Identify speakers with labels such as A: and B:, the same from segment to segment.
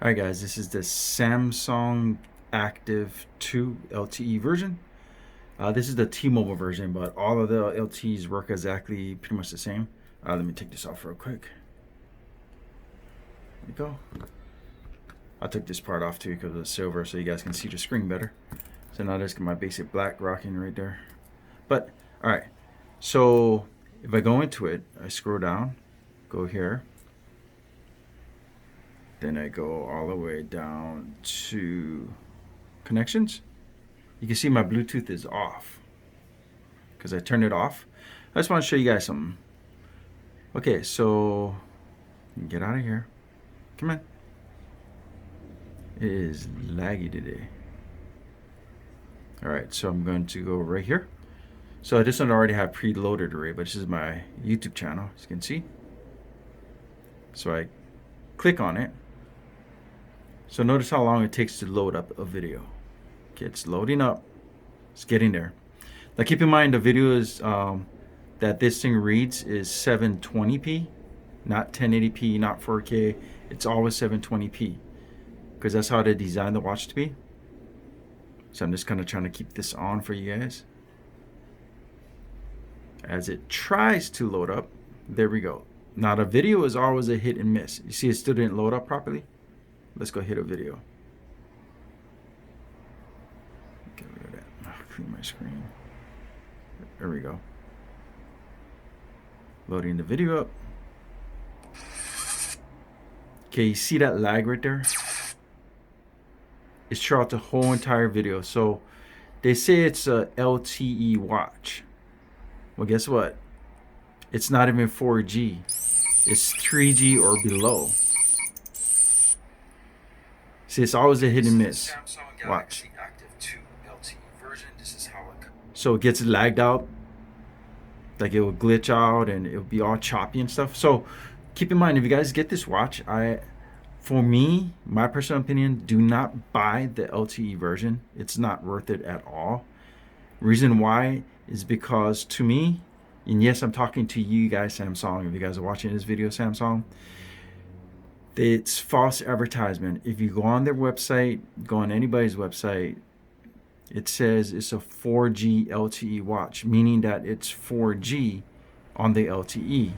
A: Alright guys, this is the Samsung Active 2 LTE version. This is the T-Mobile version, but all of the LTEs work exactly pretty much the same. Let me take this off real quick. There we go. I took this part off too because it's silver so you guys can see the screen better. So now there's my basic black rocking right there. But, alright, so if I go into it, I scroll down, go here. Then I go all the way down to connections. You can see my Bluetooth is off because I turned it off. I just want to show you guys something. Okay, so get out of here. Come on. It is laggy today. All right, so I'm going to go right here. So this one already have preloaded already, but this is my YouTube channel, as you can see. So I click on it. So notice how long it takes to load up a video. Okay, it's loading up. It's getting there. Now keep in mind the video is that this thing reads is 720p, not 1080p, not 4K. It's always 720p because that's how they designed the watch to be. So I'm just kind of trying to keep this on for you guys. As it tries to load up, there we go. Now the video is always a hit and miss. You see it still didn't load up properly? Let's go hit a video. Get rid of that. Clean my screen. There we go. Loading the video up. Okay, you see that lag right there? It's throughout the whole entire video. So they say it's a LTE watch. Well, guess what? It's not even 4G. It's 3G or below. See, it's always a hit and miss. Watch. So it gets lagged out. Like it will glitch out and it'll be all choppy and stuff. So keep in mind, if you guys get this watch, for me, my personal opinion, do not buy the LTE version. It's not worth it at all. Reason why is because to me, and yes, I'm talking to you guys, Samsung, if you guys are watching this video, Samsung, it's false advertisement. If you go on their website, go on anybody's website, it says it's a 4G LTE watch, meaning that it's 4G on the LTE.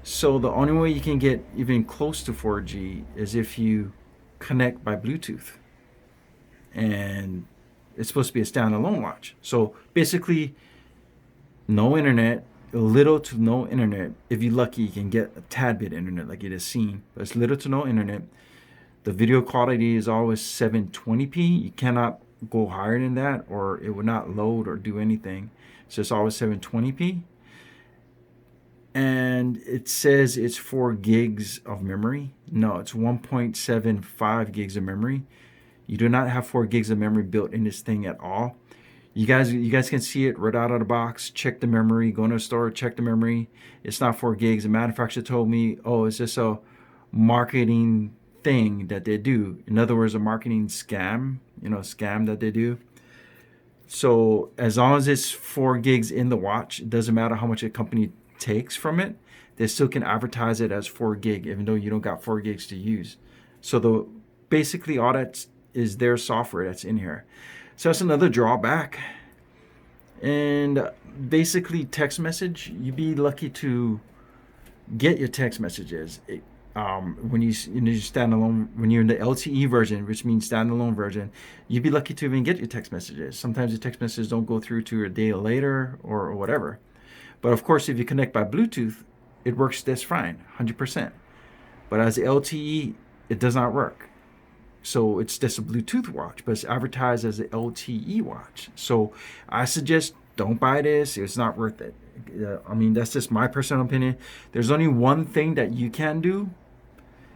A: So the only way you can get even close to 4G is if you connect by Bluetooth. And it's supposed to be a standalone watch. So basically, no internet, little to no internet. If you're lucky, you can get a tad bit internet like it is seen, but it's little to no internet. The video quality is always 720p. You cannot go higher than that or it would not load or do anything. So it's always 720p. And it says it's 4 gigs of memory. No, it's 1.75 gigs of memory. You do not have 4 gigs of memory built in this thing at all. You guys can see it right out of the box. Check the memory. Go to the store, check the memory. It's not 4 gigs. The manufacturer told me, oh, it's just a marketing thing that they do. In other words, a marketing scam, scam that they do. So as long as it's 4 gigs in the watch, it doesn't matter how much a company takes from it. They still can advertise it as 4 gig, even though you don't got 4 gigs to use. So basically all that is their software that's in here. So that's another drawback. And basically text message, you'd be lucky to get your text messages. When you standalone, when you're in the LTE version, which means standalone version, you'd be lucky to even get your text messages. Sometimes your text messages don't go through to a day later or whatever. But of course, if you connect by Bluetooth, it works just fine, 100%. But as LTE, it does not work. So it's just a Bluetooth watch, but it's advertised as an LTE watch. So I suggest don't buy this. It's not worth it. I mean, that's just my personal opinion. There's only one thing that you can do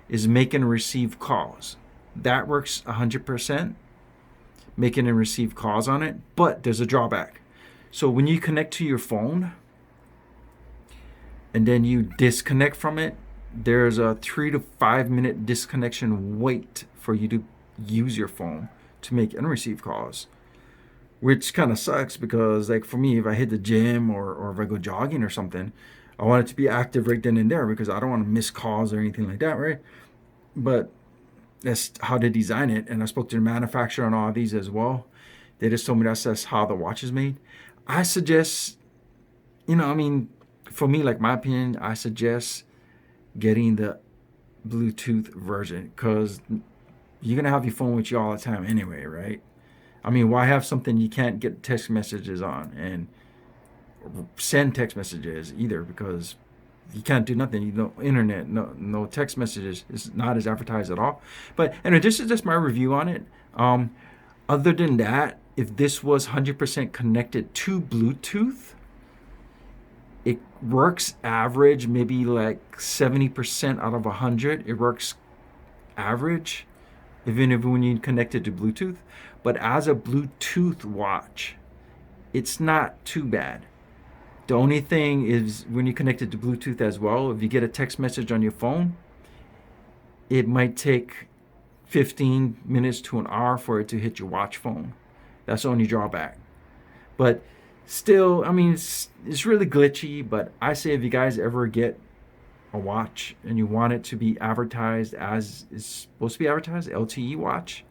A: is make and receive calls. That works 100%, making and receive calls on it. But there's a drawback. So when you connect to your phone and then you disconnect from it, there's a 3 to 5 minute disconnection wait for you to use your phone to make and receive calls, which kind of sucks because, like, for me, if I hit the gym or if I go jogging or something, I want it to be active right then and there because I don't want to miss calls or anything like that, right? But that's how they design it. And I spoke to the manufacturer on all these as well. They just told me that's how the watch is made. I suggest, I mean, for me, like my opinion, I suggest getting the Bluetooth version because you're gonna have your phone with you all the time anyway, right? I mean, why have something you can't get text messages on and send text messages either because you can't do nothing. You know, internet, no text messages. It's not as advertised at all. But anyway, this is just my review on it. Other than that, if this was 100% connected to Bluetooth, it works average, maybe like 70% out of 100. It works average, even if when you connect it to Bluetooth. But as a Bluetooth watch, it's not too bad. The only thing is when you connect it to Bluetooth as well, if you get a text message on your phone, it might take 15 minutes to an hour for it to hit your watch phone. That's the only drawback. But still, I mean, it's really glitchy, but I say if you guys ever get a watch and you want it to be advertised as it's supposed to be advertised, LTE watch,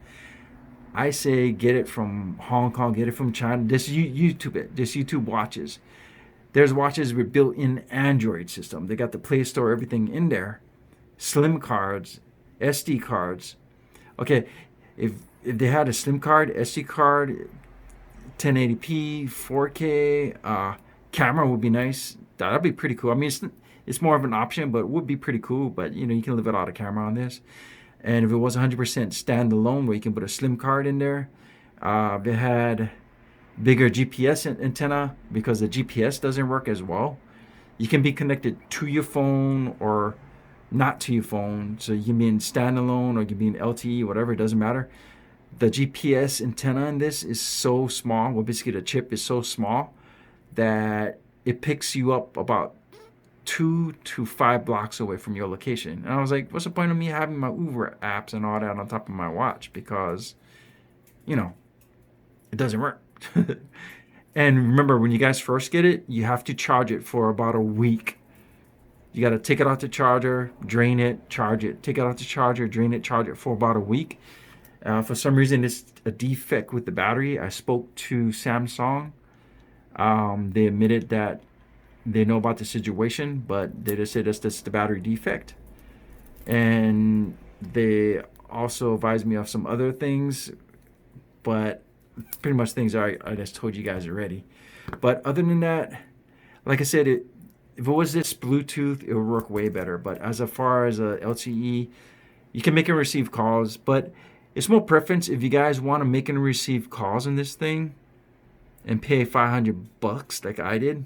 A: I say get it from Hong Kong, get it from China. Just YouTube it. Just YouTube watches. There's watches with built-in Android system. They got the Play Store, everything in there. Slim cards, SD cards. Okay, if they had a slim card, SD card, 1080p, 4K, camera would be nice. That'd be pretty cool. I mean, it's more of an option, but it would be pretty cool. But you can live without a camera on this. And if it was 100% standalone, where you can put a slim card in there, if it had bigger GPS antenna because the GPS doesn't work as well. You can be connected to your phone or not to your phone. So you can be in standalone or you can be in LTE, whatever, it doesn't matter. The GPS antenna in this is so small. Well, basically the chip is so small that it picks you up about 2 to 5 blocks away from your location. And I was like, what's the point of me having my Uber apps and all that on top of my watch? Because, it doesn't work. And remember, when you guys first get it, you have to charge it for about a week. You got to take it out the charger, drain it, charge it. Take it out the charger, drain it, charge it for about a week. For some reason, it's a defect with the battery. I spoke to Samsung. They admitted that they know about the situation, but they just said that's the battery defect. And they also advised me of some other things, but pretty much things I just told you guys already. But other than that, like I said, if it was this Bluetooth, it would work way better. But as far as a LTE, you can make and receive calls, but it's more preference if you guys want to make and receive calls in this thing and pay $500 like I did,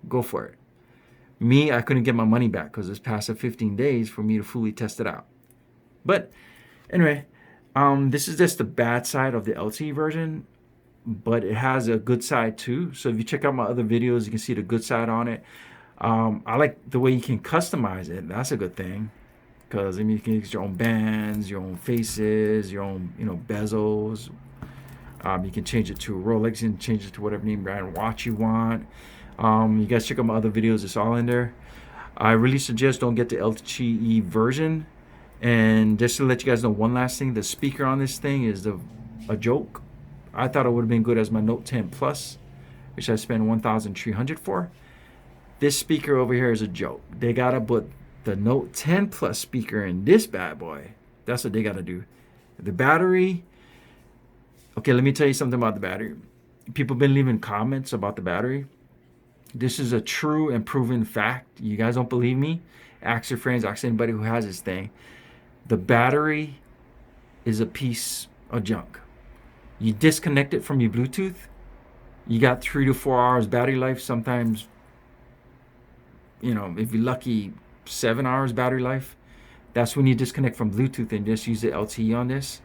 A: go for it. Me, I couldn't get my money back because it's past the 15 days for me to fully test it out. But anyway, this is just the bad side of the LTE version, but it has a good side too. So if you check out my other videos, you can see the good side on it. I like the way you can customize it. That's a good thing. Because I mean, you can use your own bands, your own faces, your own bezels. You can change it to a Rolex and change it to whatever name brand watch you want. You guys check out my other videos; it's all in there. I really suggest don't get the LTE version. And just to let you guys know, one last thing: the speaker on this thing is a joke. I thought it would have been good as my Note 10 Plus, which I spent $1,300 for. This speaker over here is a joke. They gotta put the Note 10 Plus speaker in this bad boy. That's what they gotta do. The battery. Okay, let me tell you something about the battery. People have been leaving comments about the battery. This is a true and proven fact. You guys don't believe me? Ask your friends, ask anybody who has this thing. The battery is a piece of junk. You disconnect it from your Bluetooth, you got 3 to 4 hours battery life. Sometimes, if you're lucky, 7 hours battery life. That's when you disconnect from Bluetooth and just use the LTE on this.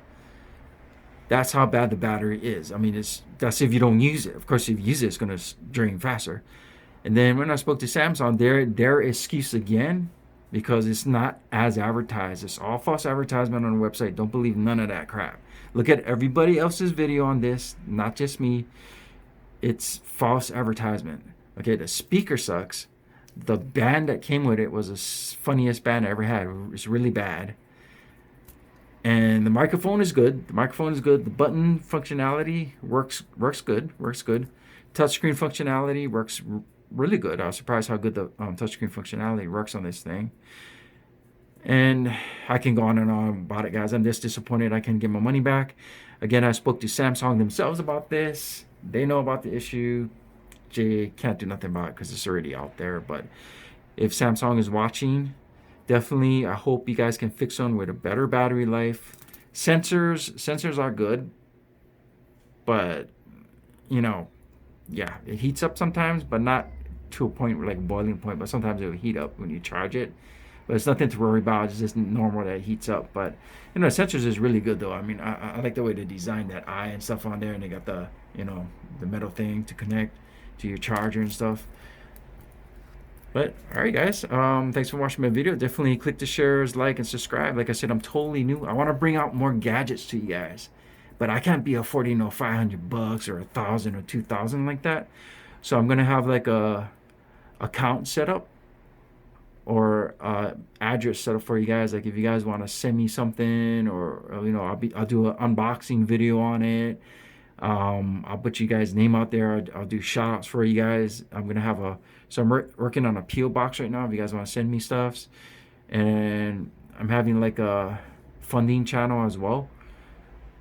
A: That's how bad the battery is. I mean, that's if you don't use it. Of course, if you use it, it's going to drain faster. And then when I spoke to Samsung, their excuse again, because it's not as advertised. It's all false advertisement on the website. Don't believe none of that crap. Look at everybody else's video on this, not just me. It's false advertisement. Okay, the speaker sucks. The band that came with it was the funniest band I ever had. It's really bad. And the microphone is good. The microphone is good. The button functionality works good. Works good. Touchscreen functionality works really good. I was surprised how good the touchscreen functionality works on this thing. And I can go on and on about it, guys. I'm just disappointed I can't get my money back. Again, I spoke to Samsung themselves about this. They know about the issue. They can't do nothing about it because it's already out there. But if Samsung is watching, definitely I hope you guys can fix one with a better battery life. Sensors are good, but you know, yeah, it heats up sometimes, but not to a point like boiling point. But sometimes it will heat up when you charge it. But it's nothing to worry about. It's just normal that it heats up. But you know, sensors is really good though. I mean, I like the way they designed that eye and stuff on there, and they got the the metal thing to connect to your charger and stuff. But all right, guys. Thanks for watching my video. Definitely click the shares, like, and subscribe. Like I said, I'm totally new. I want to bring out more gadgets to you guys, but I can't be affording $500 or 1,000 or 2,000 like that. So I'm gonna have like a account set up or address set up for you guys. Like if you guys want to send me something, or I'll do an unboxing video on it. I'll put you guys' name out there. I'll do shout outs for you guys. I'm gonna have I'm working on a PO box right now if you guys want to send me stuffs, and I'm having like a funding channel as well.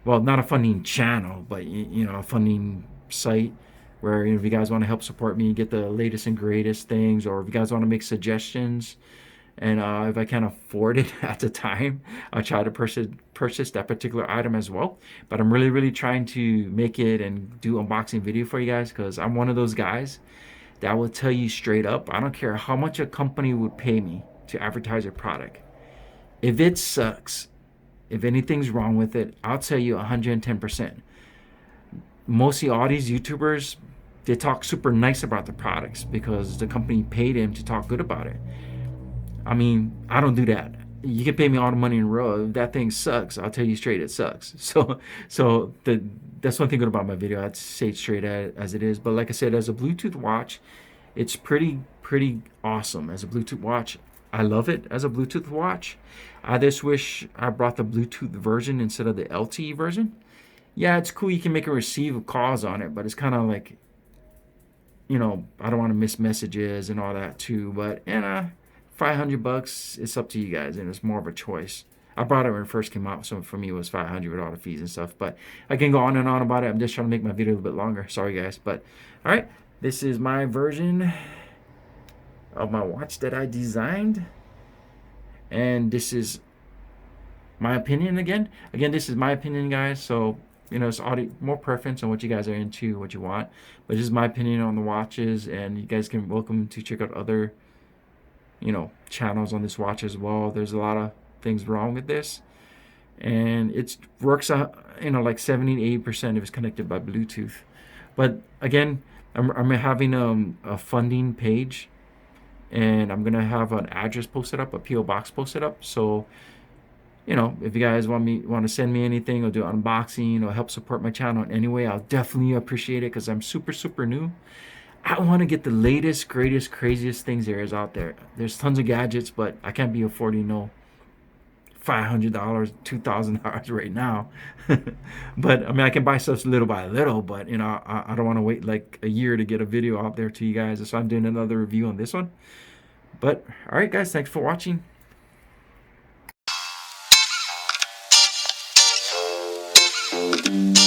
A: Well, not a funding channel, but a funding site where if you guys want to help support me, get the latest and greatest things, or if you guys want to make suggestions, and if I can't afford it at the time, I'll try to purchase that particular item as well. But I'm really trying to make it and do unboxing video for you guys, because I'm one of those guys that will tell you straight up, I don't care how much a company would pay me to advertise a product. If it sucks, if anything's wrong with it, I'll tell you 110%. Mostly all these YouTubers, they talk super nice about the products because the company paid them to talk good about it. I mean, I don't do that. You can pay me all the money in a row. If that thing sucks, I'll tell you straight it sucks. That's one thing good about my video. I'd say it straight as it is. But like I said, as a Bluetooth watch, it's pretty awesome. As a Bluetooth watch, I love it as a Bluetooth watch. I just wish I brought the Bluetooth version instead of the LTE version. Yeah, it's cool. You can make and receive calls on it, but it's kind of like, I don't want to miss messages and all that too. But $500, it's up to you guys, and it's more of a choice. I bought it when it first came out, so for me it was $500 with all the fees and stuff. But I can go on and on about it. I'm just trying to make my video a little bit longer. Sorry, guys. But all right, this is my version of my watch that I designed, and this is my opinion again. This is my opinion, guys. So it's more preference on what you guys are into, what you want. But this is my opinion on the watches, and you guys can welcome to check out other channels on this watch as well. There's a lot of things wrong with this, and it works out like 70-80% if it's connected by Bluetooth. But again, I'm having a funding page, and I'm gonna have an address posted up, a PO box posted up. So if you guys want to send me anything or do unboxing or help support my channel in any way, I'll definitely appreciate it, because I'm super new. I want to get the latest, greatest, craziest things there is out there. There's tons of gadgets, but I can't be affording $500, $2,000 right now. But I mean, I can buy stuff little by little, but I don't want to wait like a year to get a video out there to you guys. So I'm doing another review on this one. But all right, guys, thanks for watching.
B: Thank you.